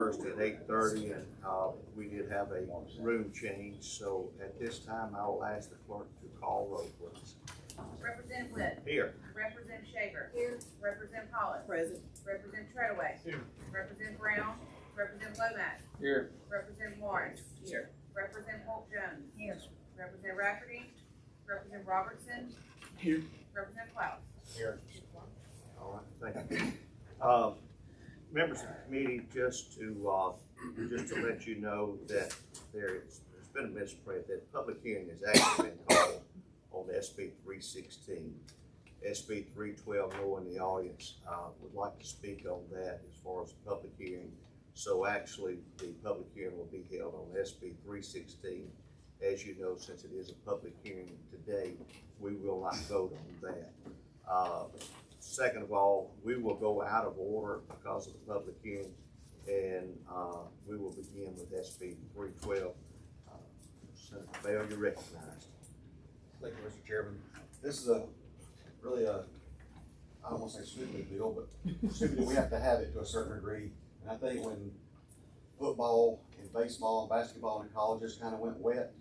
First at 8:30, and we did have a room change. So at this time, I will ask the clerk to call roll, please. Representative Witt. Here. Representative Shaver. Here. Representative Hollis. Present. Representative Treadaway. Here. Representative Brown. Representative Lomax. Here. Representative Morris. Here. Representative Holt Jones. Here. Representative Rafferty. Representative Robertson. Here. Representative Klaus. Here. All right, thank you. Members of the committee, just to let you know that there's been a missprint. That public hearing has actually been called on SB 316. SB 312, knowing the audience would like to speak on that as far as the public hearing. So actually, the public hearing will be held on SB 316. As you know, since it is a public hearing today, we will not vote on that. Second of all, we will go out of order because of the public hearing, and we will begin with SB 312. Senator Bell, you're recognized. Thank you, Mr. Chairman. This is really I don't want to say stupid bill, but stupid, we have to have it to a certain degree. And I think when football and baseball and basketball in colleges kind of went wet,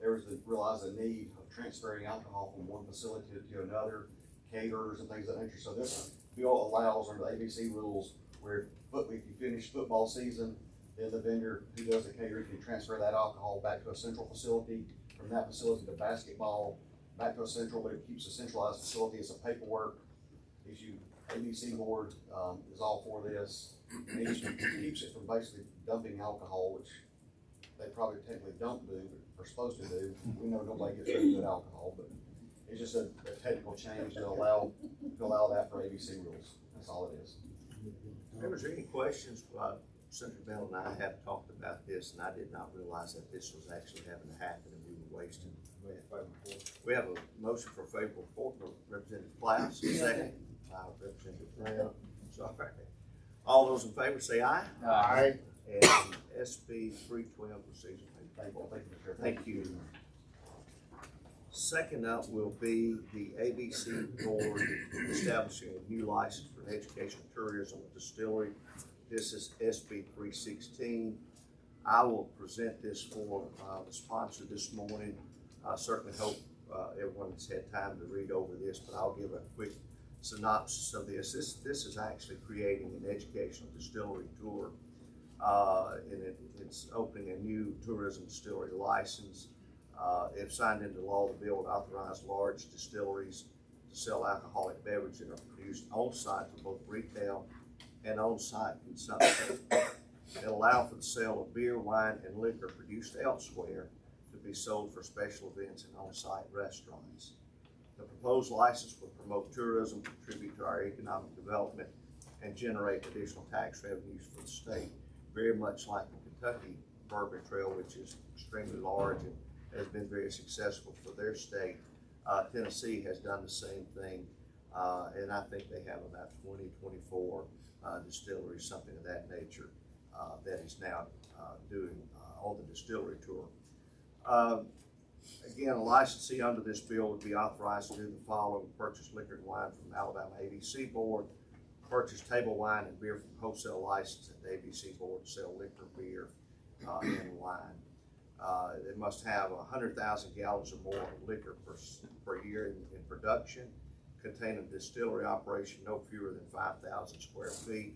there was realized the need of transferring alcohol from one facility to another, caterers and things of that nature. So this bill allows under the ABC rules where if you finish football season, then the vendor who does the catering can transfer that alcohol back to a central facility, from that facility to basketball, back to a central, but it keeps a centralized facility. It's a paperwork issue. ABC board is all for this. It keeps it from basically dumping alcohol, which they probably technically don't do, but are supposed to do. We know nobody gets very good alcohol, but it's just a technical change to allow that for ABC rules. That's all it is. Members, any questions? Senator Bell and I have talked about this, and I did not realize that this was actually having to happen, and we were wasting. We have a motion for favorable report from Representative Klaus, second by Representative Brown. Sorry. All those in favor say aye. Aye. And SB 312 proceeds. Thank you. Second up will be the ABC board establishing a new license for an educational tourism distillery. This is SB 316. I will present this for the sponsor this morning. I certainly hope everyone has had time to read over this, but I'll give a quick synopsis of this. This is actually creating an educational distillery tour, and it's opening a new tourism distillery license. If signed into law, the bill would authorize large distilleries to sell alcoholic beverages that are produced on-site for both retail and on-site consumption. It'll allow for the sale of beer, wine, and liquor produced elsewhere to be sold for special events and on-site restaurants. The proposed license will promote tourism, contribute to our economic development, and generate additional tax revenues for the state, very much like the Kentucky Bourbon Trail, which is extremely large and has been very successful for their state. Tennessee has done the same thing, and I think they have about 24 distilleries, something of that nature, that is now doing on the distillery tour. Again, a licensee under this bill would be authorized to do the following: purchase liquor and wine from Alabama ABC Board, purchase table wine and beer from wholesale license at the ABC Board to sell liquor, beer, and wine. It must have 100,000 gallons or more of liquor per year in production, contain a distillery operation no fewer than 5,000 square feet,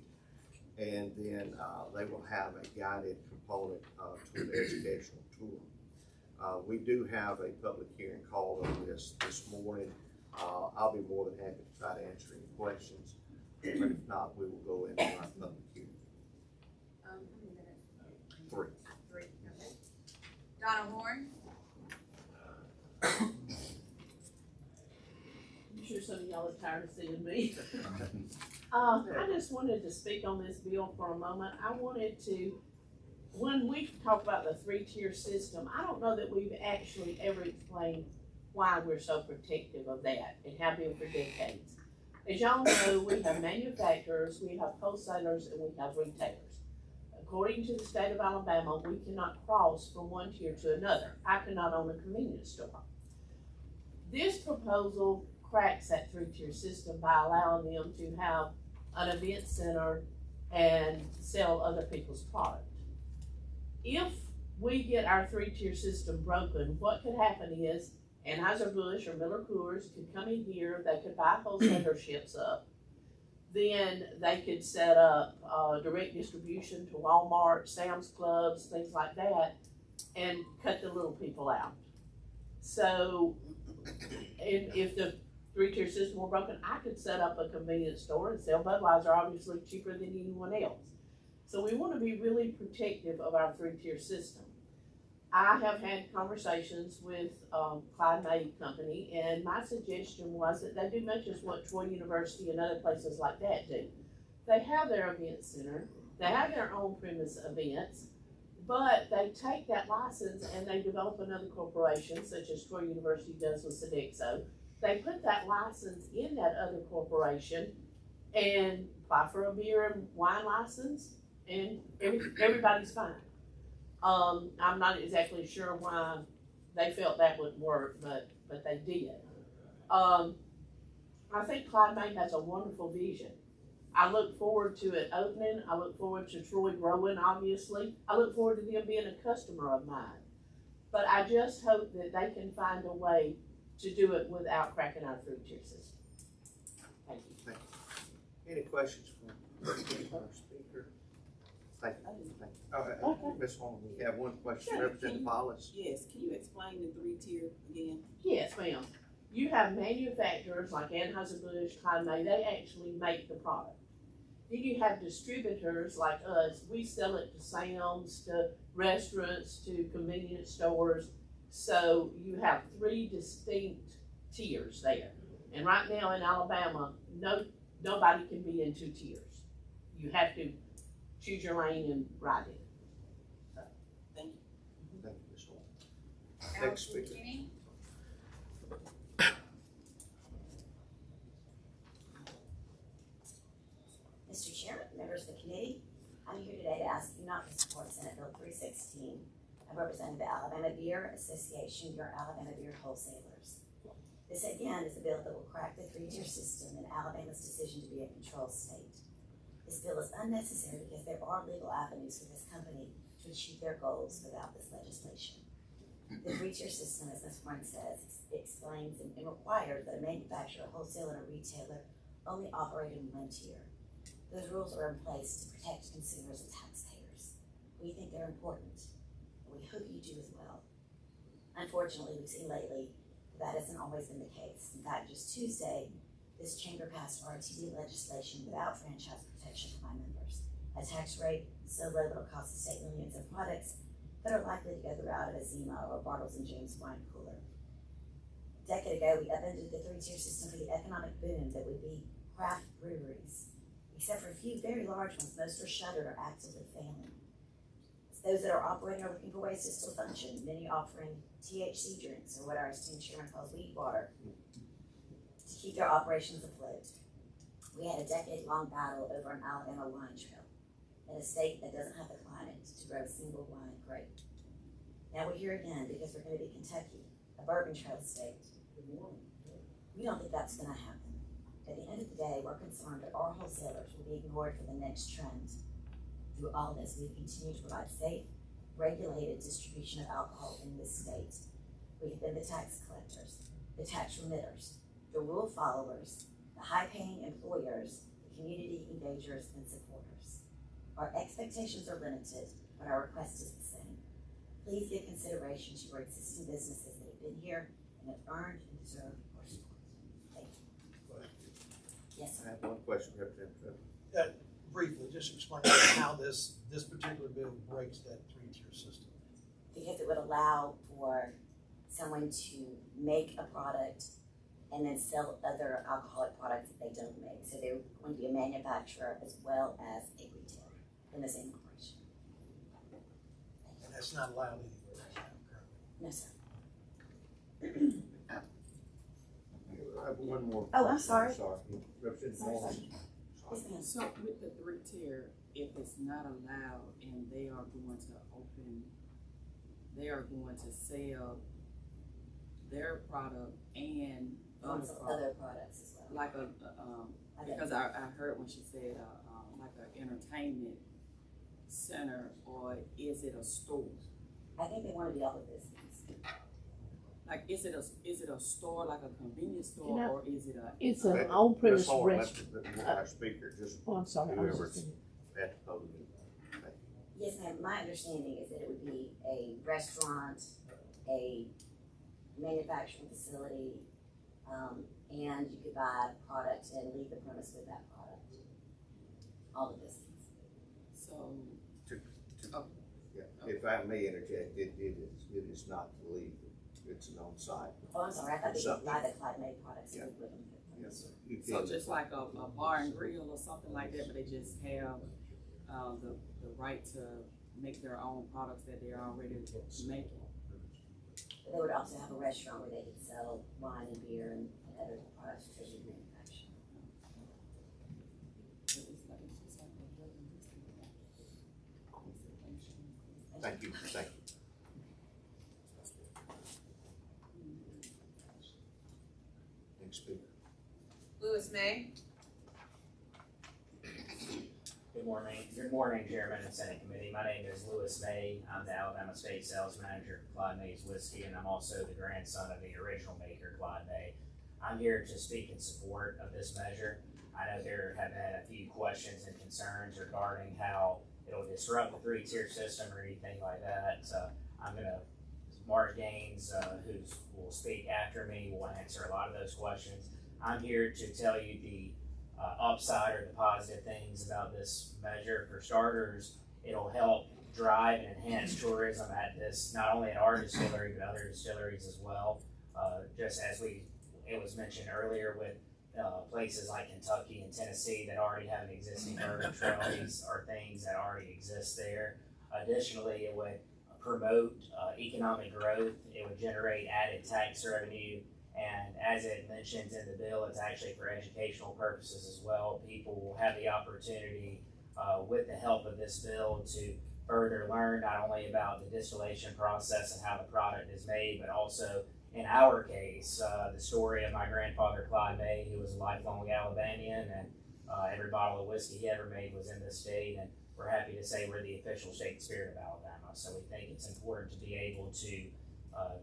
and then they will have a guided component to the educational tour. We do have a public hearing called on this morning. I'll be more than happy to try to answer any questions, but if not, we will go into our public hearing. How many minutes? Three. Okay. Donna Horn. I'm sure some of y'all are tired of seeing me. I just wanted to speak on this bill for a moment. I wanted to, when we talk about the three-tier system, I don't know that we've actually ever explained why we're so protective of that. It has been for decades. As y'all know, we have manufacturers, we have wholesalers, and we have retailers. According to the state of Alabama, we cannot cross from one tier to another. I cannot own a convenience store. This proposal cracks that three-tier system by allowing them to have an event center and sell other people's product. If we get our three-tier system broken, what could happen is Anheuser-Busch or Miller Coors could come in here, they could buy wholesalership up. Then they could set up direct distribution to Walmart, Sam's Clubs, things like that, and cut the little people out. So if the three-tier system were broken, I could set up a convenience store and sell Budweiser, obviously cheaper than anyone else. So we want to be really protective of our three-tier system. I have had conversations with Clyde May Company, and my suggestion was that they do much as what Troy University and other places like that do. They have their event center, they have their own premise events, but they take that license and they develop another corporation, such as Troy University does with Sodexo. They put that license in that other corporation and apply for a beer and wine license, and everybody's fine. I'm not exactly sure why they felt that wouldn't work, but they did. I think Clyde May has a wonderful vision. I look forward to it opening. I look forward to Troy growing, obviously. I look forward to them being a customer of mine. But I just hope that they can find a way to do it without cracking our three-tier system. Thank you. Any questions from our speaker? Thank you. Thank you. All right, Okay. Ms. Holmes, we have one question, Sure. Representative Hollis. Yes, can you explain the three-tier again? Yes, ma'am. You have manufacturers like Anheuser-Busch, Clyde May, they actually make the product. Then you have distributors like us, we sell it to Sam's, to restaurants, to convenience stores. So you have three distinct tiers there. And right now in Alabama, nobody can be in two tiers. You have to choose your lane and ride it. Thank you. Thank you, Ms. Holmes. Next Allison speaker. Kinney. Mr. Chairman, members of the committee, I'm here today to ask you not to support Senate Bill 316. I represent the Alabama Beer Association, your Alabama beer wholesalers. This again is a bill that will crack the three-tier system and Alabama's decision to be a control state. This bill is unnecessary because there are legal avenues for this company to achieve their goals without this legislation. The three-tier system, as Ms. Warren says, explains and requires that a manufacturer, wholesaler, or retailer only operate in one tier. Those rules are in place to protect consumers and taxpayers. We think they're important, and we hope you do as well. Unfortunately, we've seen lately that hasn't always been the case. In fact, just Tuesday, this chamber passed RTD legislation without franchise protection for my members. A tax rate so low that it'll cost the state millions of products that are likely to go the route of a Zima or Bartles and James wine cooler. A decade ago, we upended the three-tier system for the economic boom that would be craft breweries. Except for a few very large ones, most are shuttered or actively failing. It's those that are operating are looking for ways to still function, many offering THC drinks, or what our esteemed chairman calls weed water, to keep their operations afloat. We had a decade-long battle over an Alabama wine trail in a state that doesn't have the climate to grow a single wine grape. Now we're here again because we're going to be Kentucky, a bourbon trail state. We don't think that's going to happen. At the end of the day, we're concerned that our wholesalers will be ignored for the next trend. Through all this, we continue to provide safe, regulated distribution of alcohol in this state. We have been the tax collectors, the tax remitters, the rule followers, the high-paying employers, the community engagers, and supporters. Our expectations are limited, but our request is the same. Please give consideration to your existing businesses that have been here and have earned and deserve our support. Thank you. Yes, I sir. have one question, Representative. Briefly, just explain how this particular bill breaks that three-tier system. Because it would allow for someone to make a product and then sell other alcoholic products that they don't make. So they're going to be a manufacturer as well as a retailer in the same operation. And that's not allowed anywhere right now currently. No, sir. I have one more. Oh, I'm sorry. Sorry, Representative Sorry, Holmes. sorry. Yes, ma'am. So with the three-tier, if it's not allowed and they are going to sell their product and other Also products, other products as well. like because I heard when she said, like an entertainment center, or is it a store? I think they wanna be all of those things. Like, is it a store, like a convenience store, You know, or is it a? It's an Ms. on-premise Horn, restaurant. let's- our speaker, just Oh, I'm sorry. I was whoever's just- at the podium. Yes, ma'am, my understanding is that it would be a restaurant, a manufacturing facility, and you could buy product and leave the premise with that product. All of those things. So, Yeah, if I may interject, it is not to leave, it's an on-site. Oh, I'm sorry, I thought they So- could buy the Clyde Made products Yeah. and leave with them. Yes, you so can, just like a bar and grill or something like that, but they just have, the right to make their own products that they're already making. But they would also have a restaurant where they could sell wine and beer and other products that they would manufacture. So it's like, it's just like a building district. thank you. Next speaker. Louis May. Good morning, Chairman and Senate Committee. My name is Louis May. I'm the Alabama State Sales Manager for Clyde May's Whiskey, and I'm also the grandson of the original maker, Clyde May. I'm here to speak in support of this measure. I know there have been a few questions and concerns regarding how it'll disrupt the three-tier system or anything like that. So I'm gonna, Mark Gaines, who will speak after me, will answer a lot of those questions. I'm here to tell you the upside or the positive things about this measure. For starters, it'll help drive and enhance tourism at this, not only at our distillery, but other distilleries as well. Just as it was mentioned earlier with places like Kentucky and Tennessee that already have an existing bourbon trail, these are things that already exist there. Additionally, it would promote economic growth, it would generate added tax revenue, and as it mentions in the bill, it's actually for educational purposes as well. People will have the opportunity, with the help of this bill, to further learn not only about the distillation process and how the product is made, but also, in our case, the story of my grandfather, Clyde May, who was a lifelong Alabamian, and every bottle of whiskey he ever made was in this state, and we're happy to say we're the official state spirit of Alabama. So we think it's important to be able to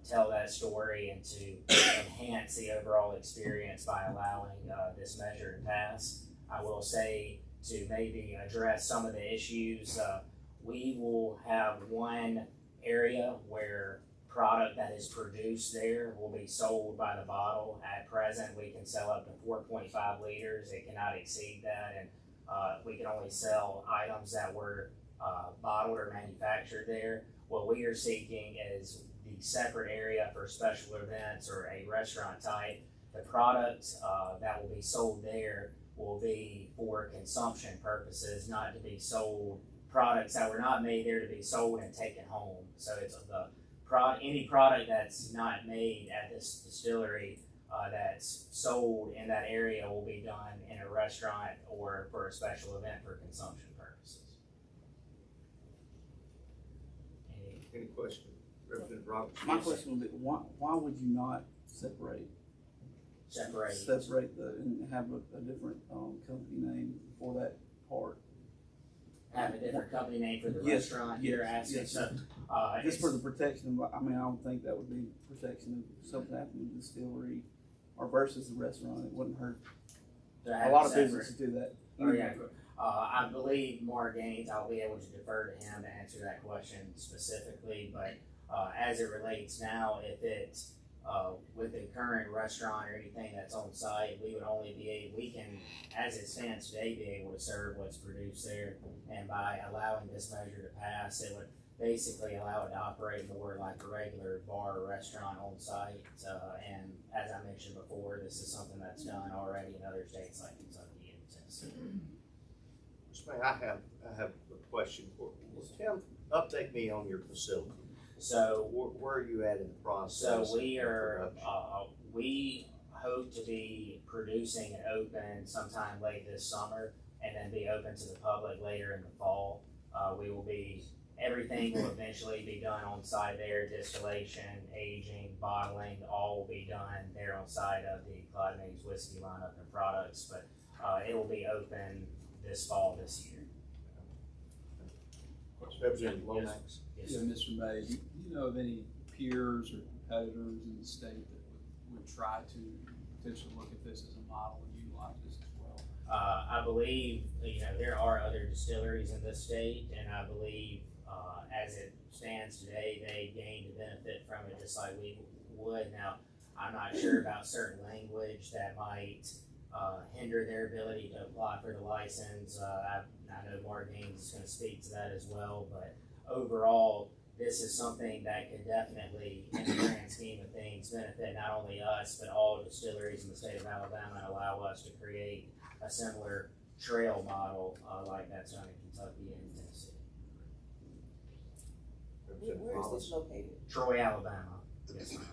tell that story and to enhance the overall experience by allowing this measure to pass. I will say, to maybe address some of the issues, we will have one area where product that is produced there will be sold by the bottle. At present, we can sell up to 4.5 liters. It cannot exceed that, and we can only sell items that were bottled or manufactured there. What we are seeking is the separate area for special events or a restaurant type. The product that will be sold there will be for consumption purposes, not to be sold, products that were not made there to be sold and taken home. So it's any product that's not made at this distillery that's sold in that area will be done in a restaurant or for a special event for consumption purposes. Any questions? Representative Roberts? My question would be, why would you not separate and have a different, company name for that part? Have a different company name for the Yes, restaurant yes, you're asking, yes. so, Just for the protection of, I mean, I don't think that would be protection of something happening to the distillery or versus the restaurant, it wouldn't hurt. to have A lot it of separate. businesses do that. Oh, yeah. I believe Mark Gaines, I'll be able to defer to him to answer that question specifically, but as it relates now, if it's with the current restaurant or anything that's on site, we would only we can, as it stands today, be able to serve what's produced there. And by allowing this measure to pass, it would basically allow it to operate more like a regular bar or restaurant on site. And as I mentioned before, this is something that's done already in other states like Kentucky and Tennessee. Mr. May, I have a question. Tim, update me on your facility. So Where are you at in the process? So we of are, production? we hope to be producing and open sometime late this summer and then be open to the public later in the fall. Everything will eventually be done on site there, distillation, aging, bottling, all will be done there on site of the Clyde May's whiskey lineup and products, but it will be open this fall, this year. Representative Lomax. Yes, Yeah, sir. Mr. May, do you know of any peers or competitors in the state that would try to potentially look at this as a model and utilize this as well? I believe, there are other distilleries in this state, and I believe, as it stands today, they gained a benefit from it just like we would. Now, I'm not sure about certain language that might, hinder their ability to apply for the license. I know Mark Gaines is gonna speak to that as well, but overall, this is something that could definitely, in the grand scheme of things, benefit not only us, but all distilleries in the state of Alabama, and allow us to create a similar trail model, like that's done in Kentucky and Tennessee. Representative Where is Wallace. this located? Troy, Alabama. Yes, ma'am.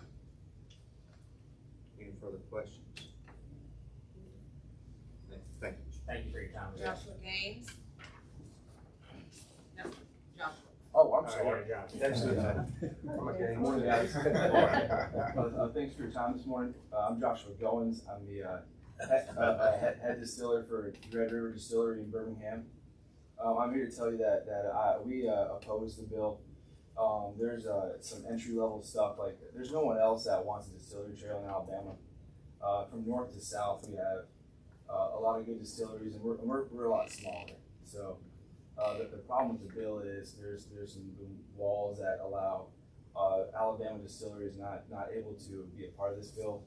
Any further questions? Thank you. Thank you for your time. Joshua Gaines. No, Joshua. Oh, I'm sorry. That's good. Good morning, guys. Thanks for your time this morning. I'm Joshua Goins. I'm the head distiller for Red River Distillery in Birmingham. I'm here to tell you that we oppose the bill. There's some entry level stuff, like there's no one else that wants a distillery trail in Alabama. From north to south, we have a lot of good distilleries, and we're a lot smaller. So the problem with the bill is there's some walls that allow Alabama distilleries not able to be a part of this bill.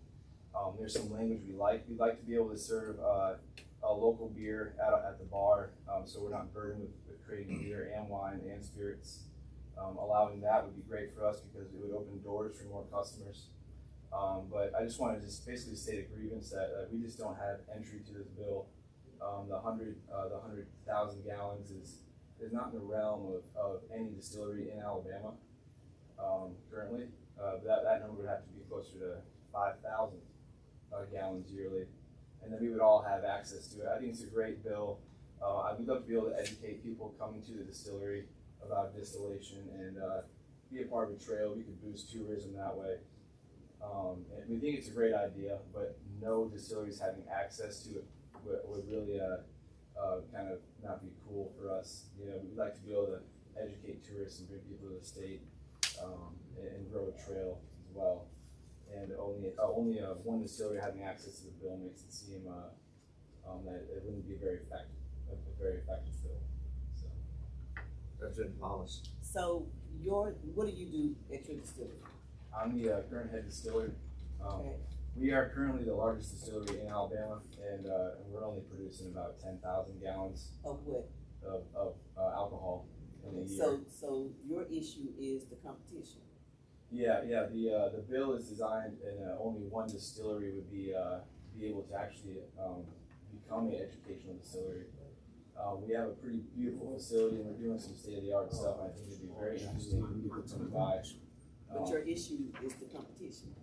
There's some language we like. We'd like to be able to serve a local beer at the bar, so we're not burdened with creating beer and wine and spirits. Allowing that would be great for us because it would open doors for more customers. But I just want to basically state a grievance that we just don't have entry to this bill. The 100,000 gallons is not in the realm of any distillery in Alabama currently. That number would have to be closer to 5,000 gallons yearly, and then we would all have access to it. I think it's a great bill. We'd love to be able to educate people coming to the distillery about distillation and be a part of a trail. We could boost tourism that way. And we think it's a great idea, but no distilleries having access to it would really kind of not be cool for us. We'd like to be able to educate tourists and bring people to the state and grow a trail as well. And only one distillery having access to the bill makes it seem that it wouldn't be a very effective bill. So. Representative Wallace. So what do you do at your distillery? I'm the current head distiller. Okay. We are currently the largest distillery in Alabama, and we're only producing about 10,000 gallons Of what? of alcohol in a year. So your issue is the competition. Yeah. The bill is designed, and only one distillery would be able to actually become an educational distillery. We have a pretty beautiful facility, and we're doing some state-of-the-art stuff. And I think it'd be very interesting for people to come by. But your issue is the competition.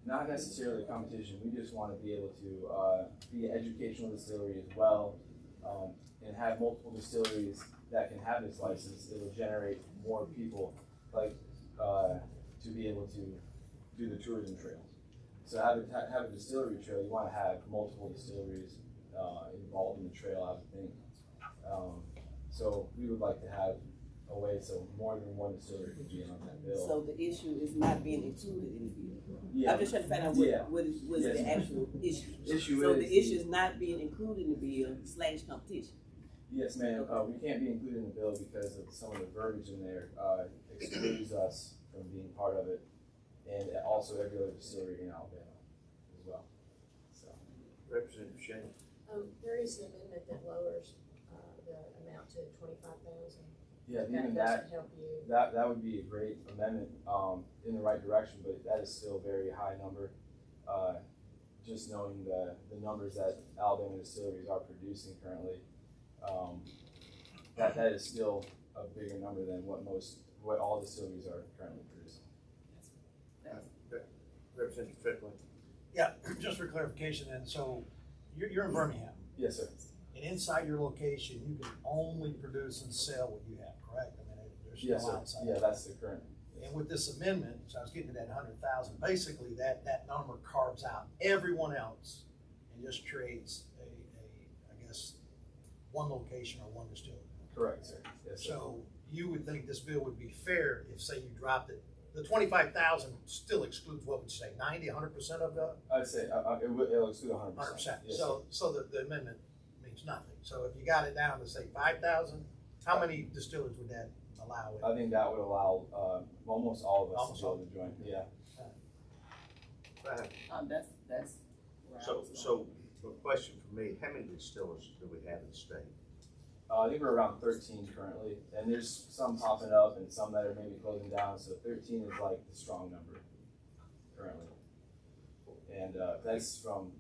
Not necessarily competition. We just want to be able to be an educational distillery as well, and have multiple distilleries that can have this license. It will generate more people, to be able to do the tourism trails. So have a distillery trail. You want to have multiple distilleries involved in the trail, I would think. So we would like to have a way so more than one distillery could be on that bill. So the issue is not being included in the bill. Yeah. I'm just trying to find out what is Yes. the actual issue. Issue So is the issue is not being included in the bill / competition. Yes, ma'am. We can't be included in the bill because of some of the verbiage in there excludes us from being part of it, and also every other distillery in Alabama as well. So. Representative Shane. There is an amendment that lowers the amount to 25,000. Yeah, That even doesn't help you. that would be a great amendment in the right direction, but that is still a very high number. Just knowing the numbers that Alabama distilleries are producing currently, that is still a bigger number than what all distilleries are currently producing. Representative Strickland. Yeah, just for clarification then, so you're in Birmingham, Yes, sir. and inside your location, you can only produce and sell what you have, correct? I mean, there's Yes, no sir. outside. Yeah, that's the current. And with this amendment, so I was getting to that 100,000, basically that number carves out everyone else and just creates I guess, one location or one distillery. Correct, sir. Yes, sir. So you would think this bill would be fair if, say, you dropped it, the 25,000 still excludes, what would you say, 90, 100% of the? I'd say, it'll exclude 100%. 100%. Yes, So the amendment means nothing. So if you got it down to say 5,000, how many distillers would that allow? I think that would allow, almost all of us Almost to be all. able to join, yeah. That's where I So, was going. so, a question for me, how many distillers do we have in the state? I think we're around 13 currently, and there's some popping up and some that are maybe closing down, so 13 is like the strong number currently. And that's from,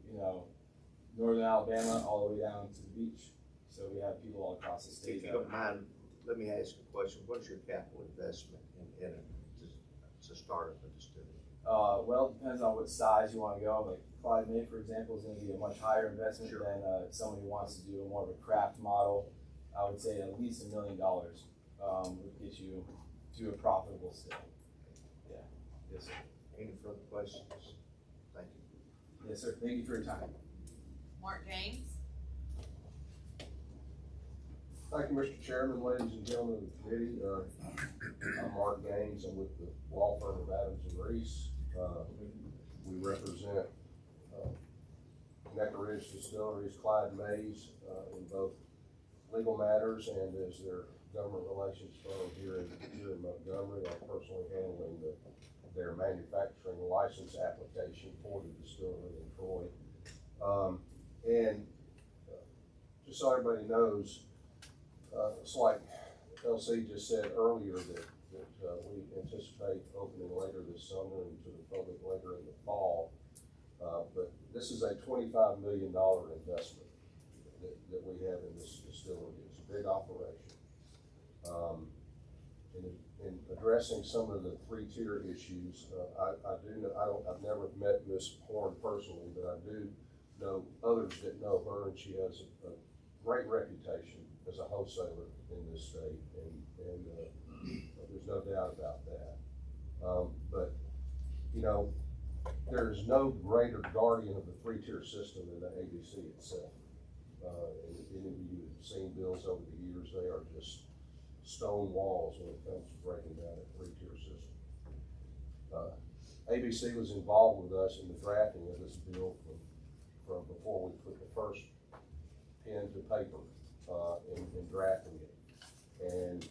northern Alabama all the way down to the beach. So we have people all across the state. If you don't mind, let me ask you a question. What is your capital investment in it to start up a distillery? Well, it depends on what size you want to go. Like Clyde May, for example, is going to be a much higher investment than someone who wants to do more of a craft model. I would say at least $1 million would get you to a profitable scale. Yeah. Yes, sir. Any further questions? Thank you. Yes, sir. Thank you for your time. Mark James. Thank you, Mr. Chairman, ladies and gentlemen of the committee. I'm Mark Gaines. I'm with the law firm of Adams and Reese. We represent Connector Ridge Distilleries, Clyde Mays, in both legal matters and as their government relations firm here in Montgomery. I'm personally handling their manufacturing license application for the distillery in Troy. Just so everybody knows, it's like LC just said earlier that we anticipate opening later this summer and to the public later in the fall. But this is a $25 million investment that we have in this distillery. It's a big operation. In addressing some of the three-tier issues, I've never met Ms. Horn personally, but I do know others that know her, and she has a great reputation as a wholesaler in this state, and there's no doubt about that. But there is no greater guardian of the three-tier system than the ABC itself. And any of you have seen bills over the years, they are just stone walls when it comes to breaking down a three-tier system. ABC was involved with us in the drafting of this bill from before we put the first pen to paper in drafting it, and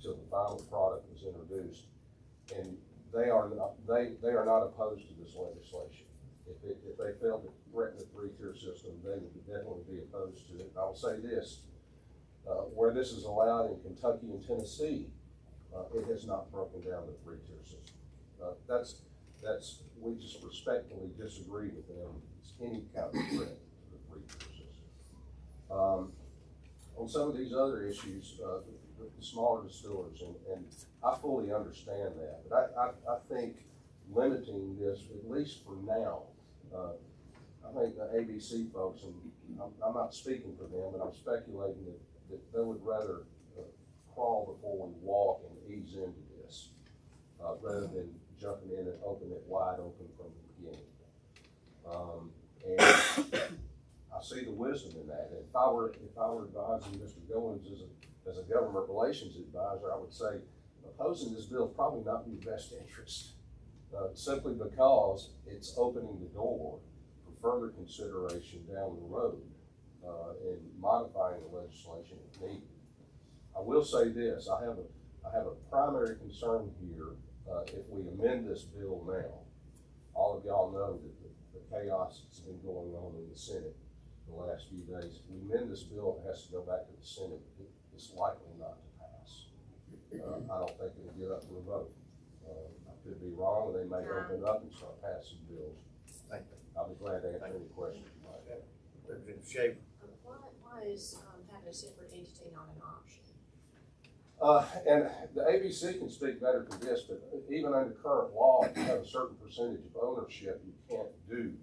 till the final product was introduced. And they are not opposed to this legislation. If they failed to threaten the three-tier system, they would definitely be opposed to it. I will say this, where this is allowed in Kentucky and Tennessee, it has not broken down the three-tier system. We just respectfully disagree with them. It's any kind of threat to the three-tier system. On some of these other issues, the smaller distillers, and I fully understand that, but I think limiting this, at least for now, I think the ABC folks, and I'm not speaking for them, but I'm speculating that they would rather crawl before we walk and ease into this, rather than jumping in and opening it wide open from the beginning. And I see the wisdom in that. And if I were advising Mr. Goins as a government relations advisor, I would say opposing this bill is probably not in your best interest, simply because it's opening the door for further consideration down the road in modifying the legislation if needed. I will say this: I have a primary concern here. If we amend this bill now, all of y'all know that the chaos that's been going on in the Senate the last few days. If we amend this bill, it has to go back to the Senate. It's likely not to pass. I don't think it'll get up for a vote. I could be wrong, and they may open up and start passing bills. Thank you. I'll be glad to answer any questions you might have. Representative Shaver. Why is having a separate entity not an option? And the ABC can speak better to this, but even under current law, if you have a certain percentage of ownership, you can't do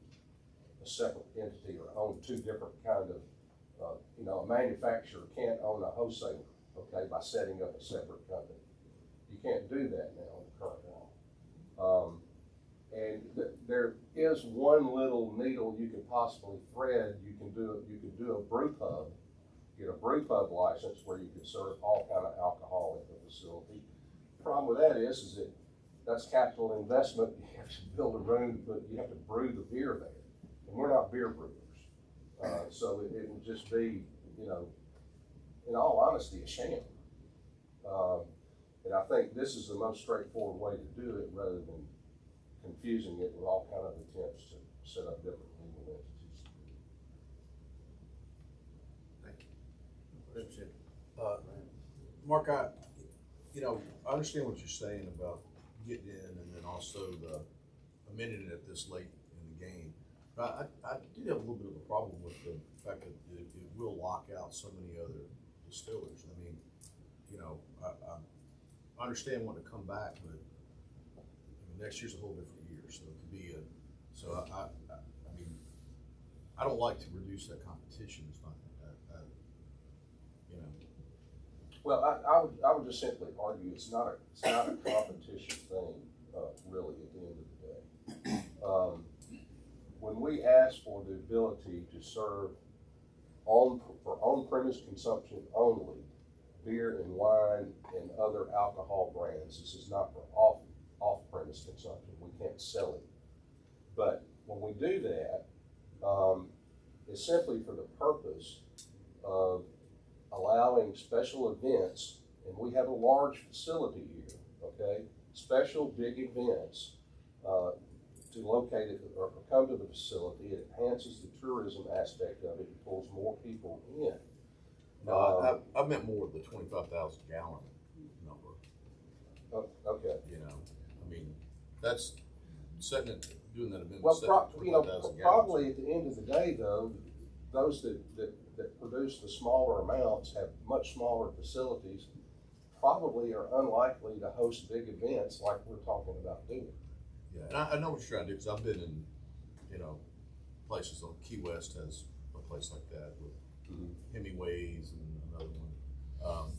a separate entity or own two different kind of, a manufacturer can't own a wholesaler, okay, by setting up a separate company. You can't do that now in the current law. And there is one little needle you could possibly thread. You could do a brew pub, get a brew pub license where you could serve all kind of alcohol at the facility. Problem with that is that that's capital investment. You have to build a room, but you have to brew the beer there, and we're not beer brewers. So it would just be, you know, in all honesty, a sham. And I think this is the most straightforward way to do it, rather than confusing it with all kind of attempts to set up different legal entities. Thank you. Mark, I understand what you're saying about getting in and then also the amending it this late in the game. But I did have a little bit of a problem with the fact that it will lock out so many other distillers. I mean, I understand wanting to come back, but next year's a whole different year, so it could be I mean, I don't like to reduce that competition. It's not, Well, I would just simply argue it's not a competition thing, really, at the end of the day. When we ask for the ability to serve for on-premise consumption only, beer and wine and other alcohol brands, this is not for off-premise consumption. We can't sell it. But when we do that, it's simply for the purpose of allowing special events, and we have a large facility here, okay? Special big events to locate it or come to the facility. It enhances the tourism aspect of it. It pulls more people in. no, I meant more the 25,000 gallon number. Okay. I mean, that's setting it, doing that event. Well, setting 25,000 gallons. probably at the end of the day, though, those that produce the smaller amounts have much smaller facilities, probably are unlikely to host big events like we're talking about doing. Yeah, and I know what you're trying to do, because I've been in, places like Key West has a place like that with Hemingway's and another one.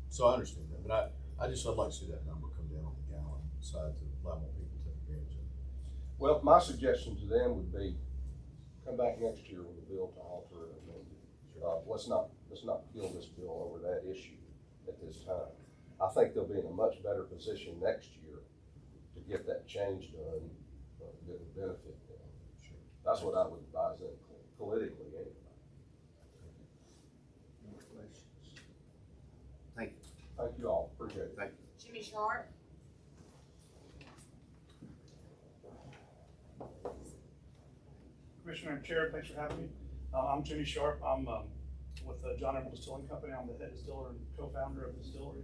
So I understand that, but I'd like to see that number come down on the gallon side to allow more people to take advantage of it. Well, my suggestion to them would be, come back next year with a bill to alter it. Let's not kill this bill over that issue at this time. I think they'll be in a much better position next year to get that change done that would benefit them. Sure. That's what I would advise them politically anyway. More questions? Thank you. Thank you all. Appreciate it. Thank you. Jimmy Sharp? Commissioner and Chair, thanks for having me. I'm Jimmy Sharp. I'm with John Emerald Distilling Company. I'm the head distiller and co-founder of the distillery.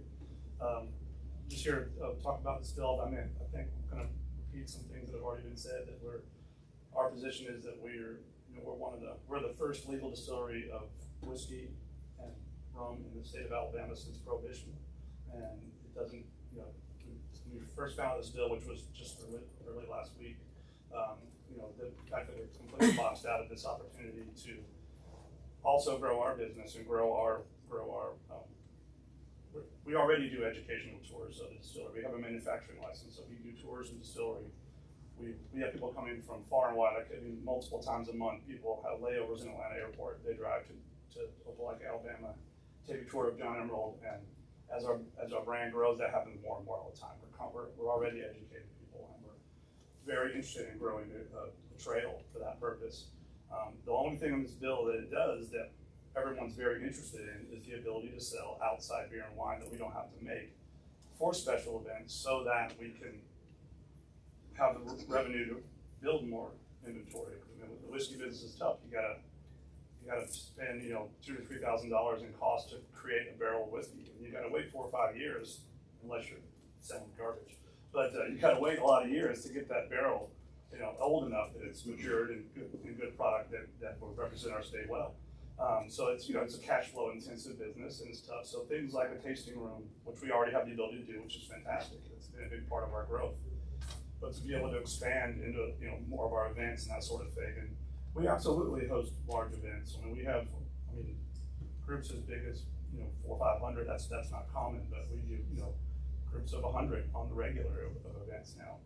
Just here to talk about this bill. I think I'm going to repeat some things that have already been said. That our position is that we're the first legal distillery of whiskey and rum in the state of Alabama since Prohibition, and it doesn't. When we first found this bill, which was just early last week. The fact that we're completely boxed out of this opportunity to also grow our business and grow our we already do educational tours of the distillery. We have a manufacturing license, so we do tours in the distillery. We have people coming from far and wide, multiple times a month. People have layovers in Atlanta Airport. They drive to Opelika, Alabama, take a tour of John Emerald, and as our brand grows, that happens more and more all the time. We're already educating people, and we're very interested in growing a trail for that purpose. The only thing in this bill that it does that everyone's very interested in is the ability to sell outside beer and wine that we don't have to make for special events, so that we can have the revenue to build more inventory. The whiskey business is tough. You gotta spend $2,000 to $3,000 in cost to create a barrel of whiskey, and you gotta wait 4 or 5 years, unless you're selling garbage. But you gotta wait a lot of years to get that barrel, old enough that it's matured and good product that will represent our state well. So it's a cash flow intensive business, and it's tough. So things like a tasting room, which we already have the ability to do, which is fantastic. It's been a big part of our growth. But to be able to expand into more of our events and that sort of thing, and we absolutely host large events. We have groups as big as 400 or 500. That's not common, but we do groups of 100 on the regular of events now.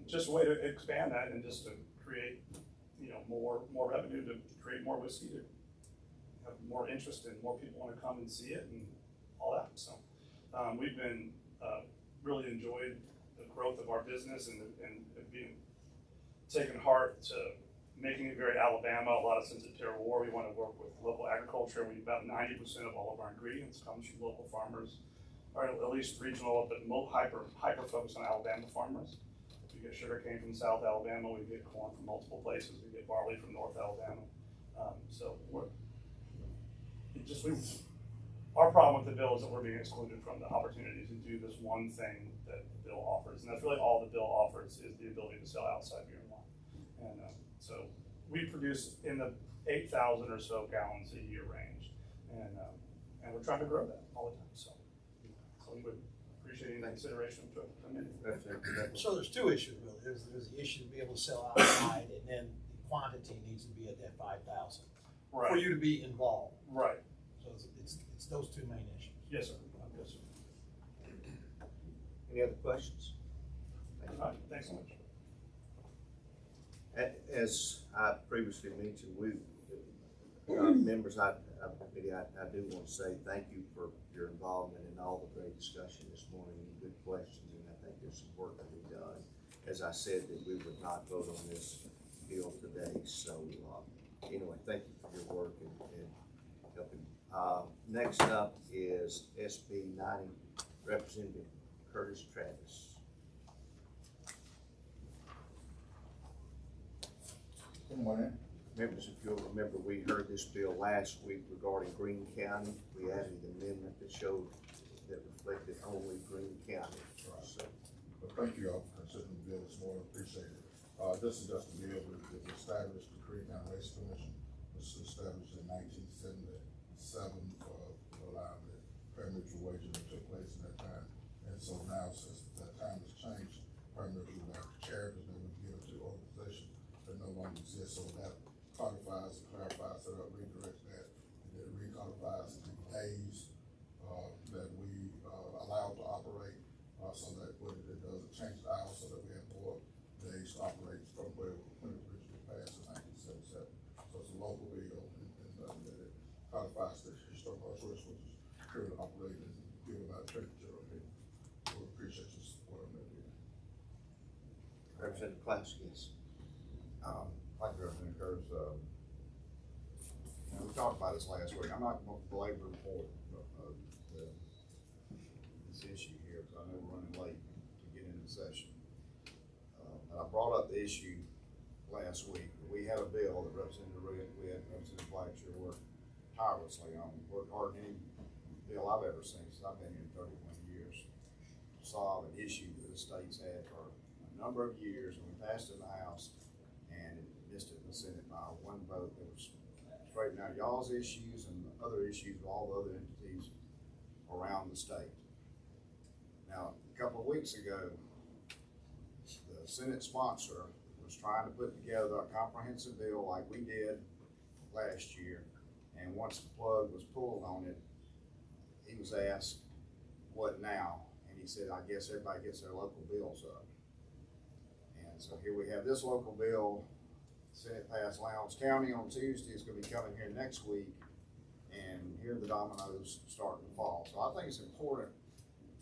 just a way to expand that and just to create, more revenue, to create more whiskey, to have more interest and more people want to come and see it and all that. So we've been really enjoyed the growth of our business and being taken heart to making it very Alabama. A lot of since the terroir, we want to work with local agriculture. About 90% of all of our ingredients comes from local farmers, or at least regional, but hyper focused on Alabama farmers. We get sugar cane from South Alabama. We get corn from multiple places. We get barley from North Alabama. Our problem with the bill is that we're being excluded from the opportunity to do this one thing that the bill offers, and that's really all the bill offers is the ability to sell outside beer and wine. And so we produce in the 8,000 or so gallons a year range, and we're trying to grow that all the time. So we would appreciate any consideration to come in. So there's two issues really. There's the issue to be able to sell outside, and then the quantity needs to be at that 5,000 for you to be involved. Right. So it's those two main issues. Yes, sir. Yes, sir. Any other questions? Thanks so much. As I previously mentioned, members of the committee, I do want to say thank you for your involvement in all the great discussion this morning and good questions, and I think there's some work to be done. As I said, that we would not vote on this bill today, so anyway, thank you for your work and helping. Next up is SB 90, Representative Curtis Travis. Good morning. Members, if you'll remember, we heard this bill last week regarding Greene County. We added an amendment that reflected only Greene County. Right. So, well, thank you all for considering the bill this morning. Appreciate it. This is just a bill that established the Greene County Waste Commission. This was established in 1977 for allowing the pari-mutuel wagering that took place in that time. And so now, since that time has changed, pari-mutuel charities that would give to organizations that no longer exist. So that codifies and clarifies, so that redirects that, and it recodifies the days that we allow to operate, so that what it does, it changes the hours so that we have more days to operate from when it originally passed in 1977. So it's a local bill, and that it codifies the historical source, which is currently operating and given by the Treasury General here. So we appreciate your support on that bill. Representative Klaus, yes. Like Representative Curtis, we talked about this last week. I'm not going to belabor the point of this issue here because I know we're running late to get into session. And I brought up the issue last week. We had a bill that Representative Red, Representative Blackshear worked tirelessly on, worked harder than any bill I've ever seen since I've been here 31 years. To solve an issue that the state's had for a number of years, and we passed it in the House, and it missed it in the Senate by one vote that was straightening out y'all's issues and other issues with all the other entities around the state. Now, a couple of weeks ago, the Senate sponsor was trying to put together a comprehensive bill like we did last year, and once the plug was pulled on it, he was asked, what now? And he said, I guess everybody gets their local bills up. And so here we have this local bill. Senate passed Lowndes County on Tuesday. It's going to be coming here next week, and here the dominoes starting to fall. So I think it's important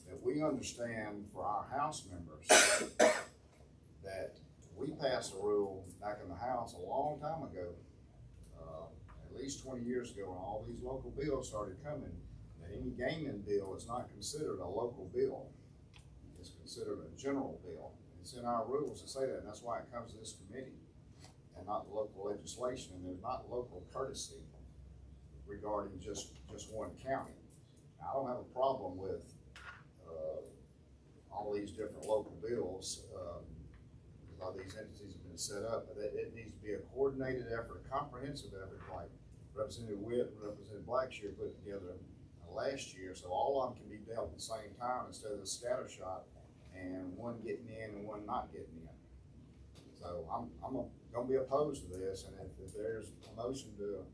that we understand for our House members that we passed a rule back in the House a long time ago, at least 20 years ago, when all these local bills started coming, that any gaming bill is not considered a local bill. It's considered a general bill. It's in our rules to say that, and that's why it comes to this committee and not local legislation, and there's not local courtesy regarding just one county. Now, I don't have a problem with all these different local bills, because all these entities have been set up, but it needs to be a coordinated effort, a comprehensive effort, like Representative Witt and Representative Blackshear put together last year, so all of them can be dealt at the same time instead of a scattershot and one getting in and one not getting in. So I'm gonna be opposed to this, and if there's a motion to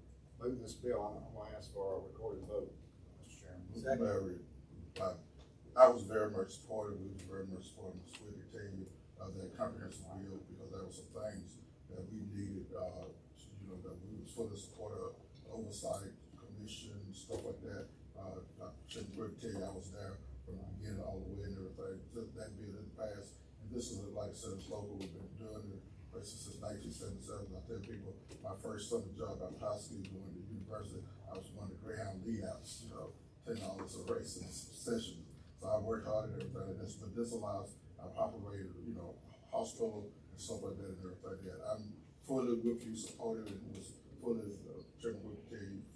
move this bill, I'm gonna ask for a recorded vote, Mr. Chairman. I was very much supportive. We was very much supportive of Squiddy team. that comprehensive bill, because there were some things that we needed, that we was for the support of oversight commission, stuff like that. I shouldn't really tell you, I was there from the beginning all the way and everything. That bill didn't pass. And this is, like I said, it's local. We've been doing it since 1977. I tell people, my first summer job after high school, going to university, I was one of the Greyhound lead outs, $10 a race in sessions. So I worked hard and everything like this, but this allows, I've operated, hospital and stuff like that and everything that I'm fully with you, supported, and was fully, Chairman Wood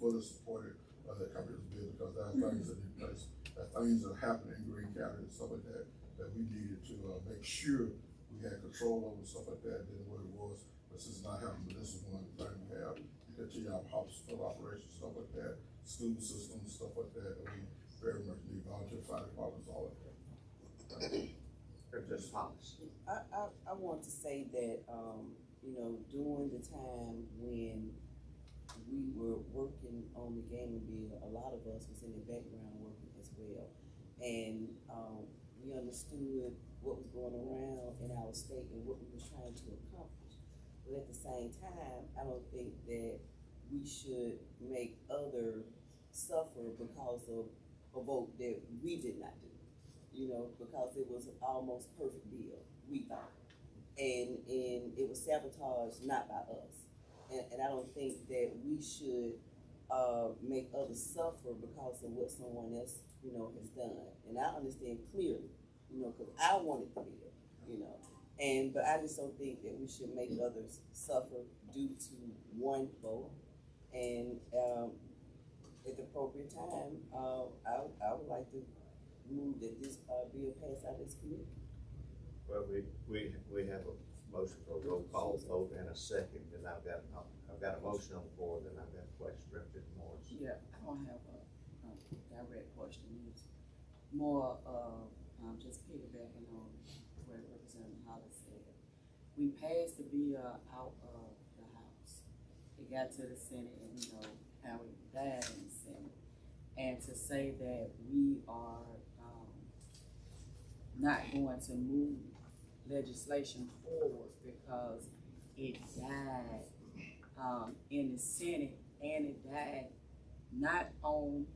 fully supported of that comprehensive bill, because there are things that in place, there are things that are happening in Greene County and stuff like that, that we needed to make sure we had control over stuff like that than what it was. But since it's not happening, but this is one thing we have. We continue our hospital operations, stuff like that, school systems, stuff like that, that we very much need, volunteer fire departments, all of that. Just Thomas. I want to say that, during the time when we were working on the gaming bill, a lot of us was in the background working as well. And we understood what was going around in our state and what we were trying to accomplish. But at the same time, I don't think that we should make others suffer because of a vote that we did not do. Because it was an almost perfect bill, we thought. And it was sabotaged not by us. And I don't think that we should make others suffer because of what someone else, has done. And I understand clearly, because I wanted the bill, but I just don't think that we should make others suffer due to one vote. And at the appropriate time, I would like to move that this bill pass out of this committee. Well, we have a motion for a roll call vote and a second, and I've got a motion on the floor, then I've got a question, Representative Morris. Yeah, I don't have a direct question. It's more just piggybacking on what Representative Hollis said. We passed the bill out of the House. It got to the Senate, and how it died in the Senate. And to say that we are not going to move legislation forward because it died in the Senate, and it died not on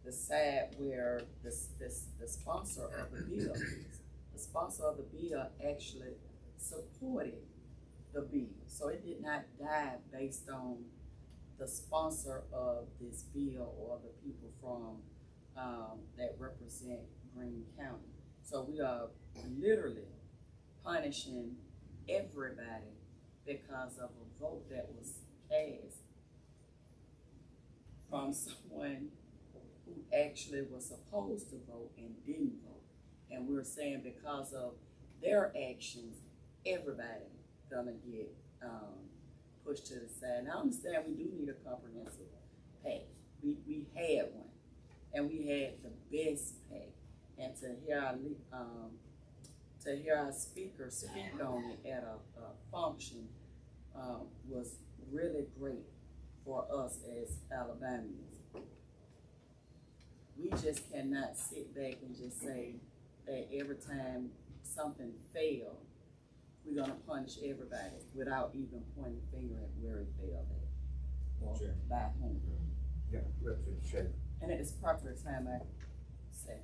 the side where the sponsor of the bill is. The sponsor of the bill actually supported the bill. So it did not die based on the sponsor of this bill or the people from that represent Greene County. So we are literally punishing everybody because of a vote that was cast from someone who actually was supposed to vote and didn't vote. And we're saying because of their actions, everybody gonna get pushed to the side. And I understand we do need a comprehensive pay. We had one, and we had the best pay. And to hear our speaker speak on it at a function was really great for us as Alabamians. We just cannot sit back and just say that every time something fails, we're gonna punish everybody without even pointing the finger at where it failed at, or by whom. Yeah, Representative Shea. And at this proper time, I say.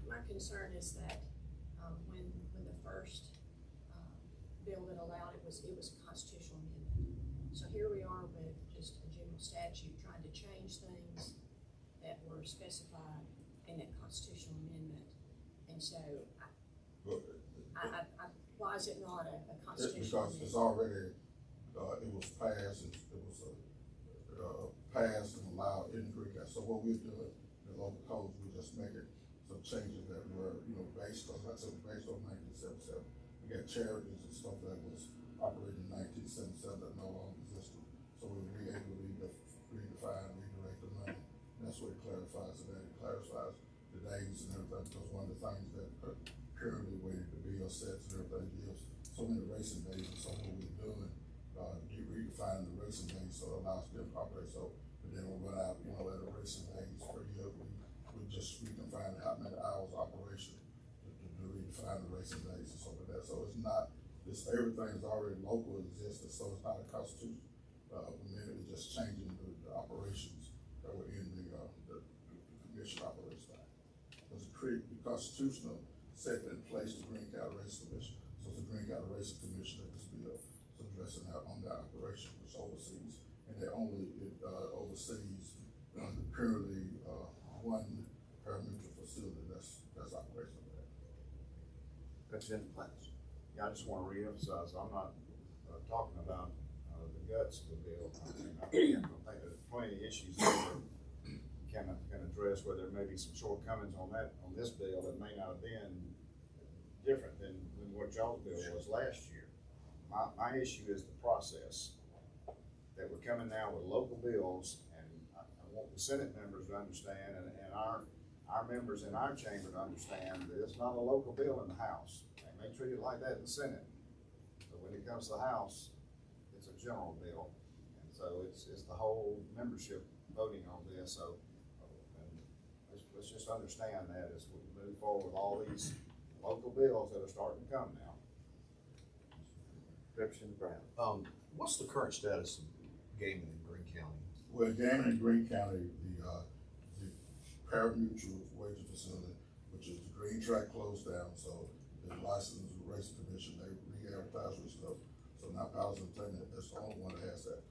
My concern is that when the first bill that allowed it was a constitutional amendment. So here we are with just a general statute trying to change things that were specified in that constitutional amendment. And so why is it not a constitutional amendment? Because it's already, it was passed, it was passed and allowed in Greene County. So what we're doing, the local codes, we're just making some changes that were, based on 1977. We got charities and stuff that was operating in 1977 that no longer existed. So we were able to redefine, redirect the money. And that's what it clarifies today. It clarifies the days and everything, because one of the things that currently waited to be sets and everything gives so many racing days. And so what we're doing, redefining the racing days so it allows them to operate. So, but then we'll run out, at a racing days per year. We can find how many hours operation to redefine the racing days and so so it's not, everything is already local existing, so it's not a constitution. Amendment, it's just changing the operations that were in the commission operation. Because the constitutional set in place the Greene County Racing Commission. So it's the Greene County Racing Commission that this bill is addressing that on that operation, which oversees, and it oversees currently one parimutuel facility that's operational there. Representative Clowes. Yeah, I just wanna reemphasize, I'm not talking about the guts of the bill. I mean, I think there's plenty of issues that can address where there may be some shortcomings on this bill that may not have been different than what y'all's bill was last year. My issue is the process, that we're coming now with local bills, and I want the Senate members to understand, and our members in our chamber to understand that it's not a local bill in the House. They may treat it like that in the Senate, but when it comes to the House, it's a general bill, and so it's the whole membership voting on this. So let's just understand that as we move forward with all these local bills that are starting to come now. Representative Brown. What's the current status of gaming in Greene County? Well, gaming in Greene County, the parimutuel wager facility, which is the Green Track, closed down, so the licensed racing commission, they re-advertise and stuff. So now Powers Entertainment, that's the only one that has that.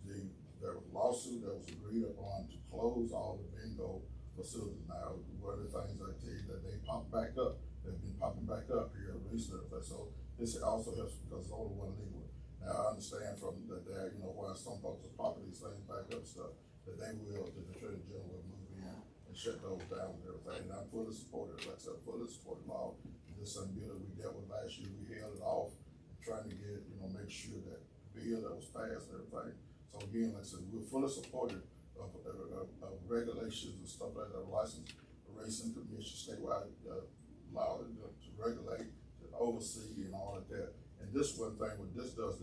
There was a lawsuit that was agreed upon to close all the bingo facilities now. One of the things I tell you that they pop back up, they've been popping back up here recently. So this also helps because it's only one legal. Now I understand from that there, why some folks are popping these things back up stuff, that they will, that the Attorney General will move in and shut those down and everything. And I'm fully supportive, like I said, fully supportive of this bill that we dealt with last year. We held it off, trying to get, make sure that the bill that was passed and everything. So again, like I said, we're fully supportive of regulations and stuff like that, license racing commission, statewide law to regulate, to oversee and all of that. And this one thing, what this does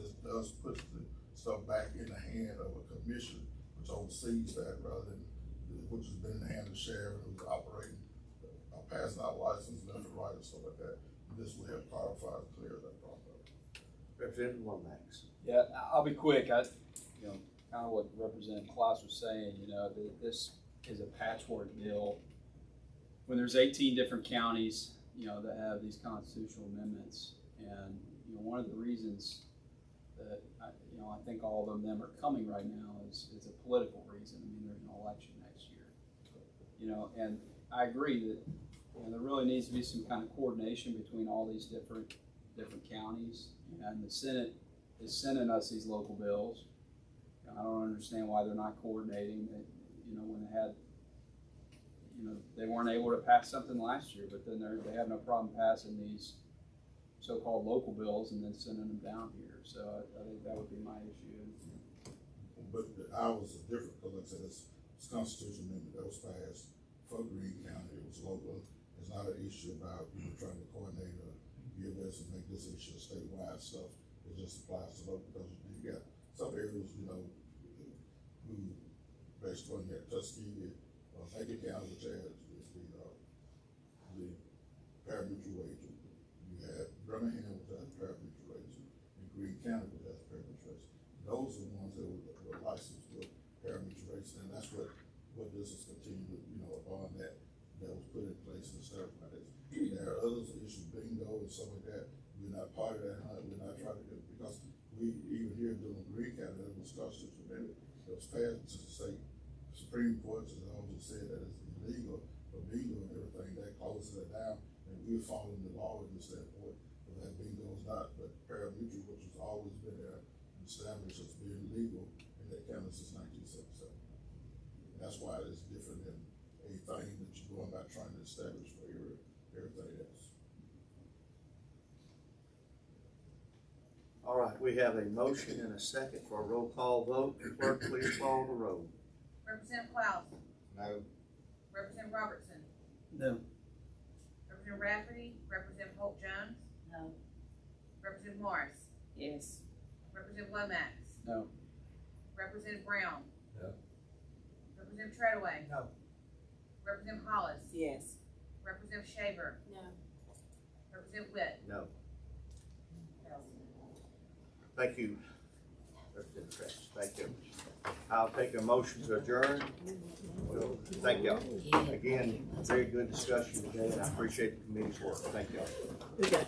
put the stuff back in the hand of a commission, which oversees that rather than, which has been in the hand of the sheriff who's operating, passing out license, left and right and stuff like that. And this will help clarify and clear that problem. Representative Lomax. Yeah, I'll be quick. Kind of what Representative Klaus was saying, this is a patchwork bill. When there's 18 different counties, that have these constitutional amendments, and one of the reasons that I think all of them are coming right now is a political reason. I mean, there's an election next year, and I agree that there really needs to be some kind of coordination between all these different counties, and the Senate is sending us these local bills. I don't understand why they're not coordinating. When they had, they weren't able to pass something last year, but then they have no problem passing these so-called local bills and then sending them down here. So I think that would be my issue. But ours is different because, like I said, it's constitutional amendment that was passed for Greene County. It was local. It's not an issue about trying to coordinate or give this and make this issue a statewide stuff. It just applies to local because you got some areas, who based on that Tuskegee, Macon County, which has the parimutuel wager. You have Birmingham, which has parimutuel wager, and Greene County, which has parimutuel wager. Those are the ones that were licensed with parimutuel wager, and that's what this is continuing, upon that was put in place and stuff like that. There are others that issue bingo and stuff like that. We're not part of that hunt. We're not trying to do it because we even here doing Greene County, that was constitutional amendment that was passed to the state Supreme Court has always said that it's illegal for bingo and everything. That closes it down, and we're following the law in this standpoint. But that bingo is not, but parimutuel, which has always been there and established as being legal in that county since 1977. And that's why it's different than a thing that you're going about trying to establish for everything else. All right, we have a motion and a second for a roll call vote. Clerk, please call the roll. Representative Clouse. No. Representative Robertson. No. Representative Rafferty. Representative Holt Jones. No. Representative Morris. Yes. Representative Lomax. No. Representative Brown. No. Representative Treadaway. No. Representative Hollis. Yes. Representative Shaver. No. Representative Witt. No. Thank you. Representative Travis. Thank you. I'll take a motion to adjourn. Well, thank y'all. Again, very good discussion today, and I appreciate the committee's work. Thank y'all. Okay.